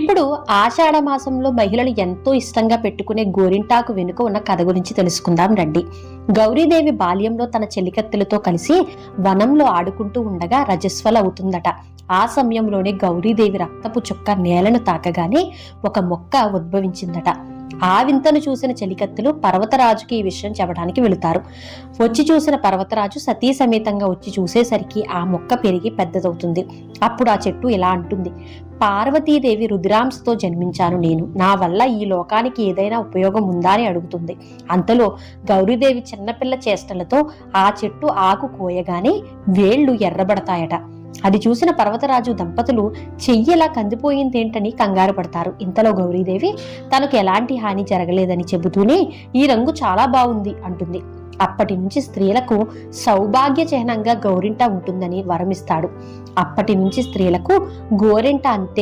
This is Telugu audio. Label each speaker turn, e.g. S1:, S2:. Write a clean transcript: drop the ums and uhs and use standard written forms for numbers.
S1: ఇప్పుడు ఆషాఢ మాసంలో మహిళలు ఎంతో ఇష్టంగా పెట్టుకునే గోరింటాకు వెనుక ఉన్న కథ గురించి తెలుసుకుందాం రండి. గౌరీదేవి బాల్యంలో తన చెలికత్తెలతో కలిసి వనంలో ఆడుకుంటూ ఉండగా రజస్వల అవుతుందట. ఆ సమయంలోనే గౌరీదేవి రక్తపు చుక్క నేలను తాకగానే ఒక మొక్క ఉద్భవించిందట. ఆ వింతను చూసిన చెలికత్తెలు పర్వతరాజుకి ఈ విషయం చెప్పడానికి వెళుతారు. వచ్చి చూసిన పర్వతరాజు సతీ సమేతంగా వచ్చి చూసేసరికి ఆ మొక్క పెరిగి పెద్దదవుతుంది. అప్పుడు ఆ చెట్టు ఇలా అంటుంది, పార్వతీదేవి రుద్రాంశతో జన్మించాను నేను, నా వల్ల ఈ లోకానికి ఏదైనా ఉపయోగం ఉందా అని అడుగుతుంది. అంతలో గౌరీదేవి చిన్నపిల్ల చేష్టలతో ఆ చెట్టు ఆకు కోయగానే వేళ్లు ఎర్రబడతాయట. అది చూసిన పర్వతరాజు దంపతులు చెయ్యలా కందిపోయిందేంటని కంగారు పడతారు. ఇంతలో గౌరీదేవి తనకు ఎలాంటి హాని జరగలేదని చెబుతూనే ఈ రంగు చాలా బాగుంది అంటుంది. అప్పటి నుంచి స్త్రీలకు సౌభాగ్య చిహ్నంగా గోరింట ఉంటుందని వరమిస్తాడు. అప్పటి నుంచి స్త్రీలకు గోరింట అంతే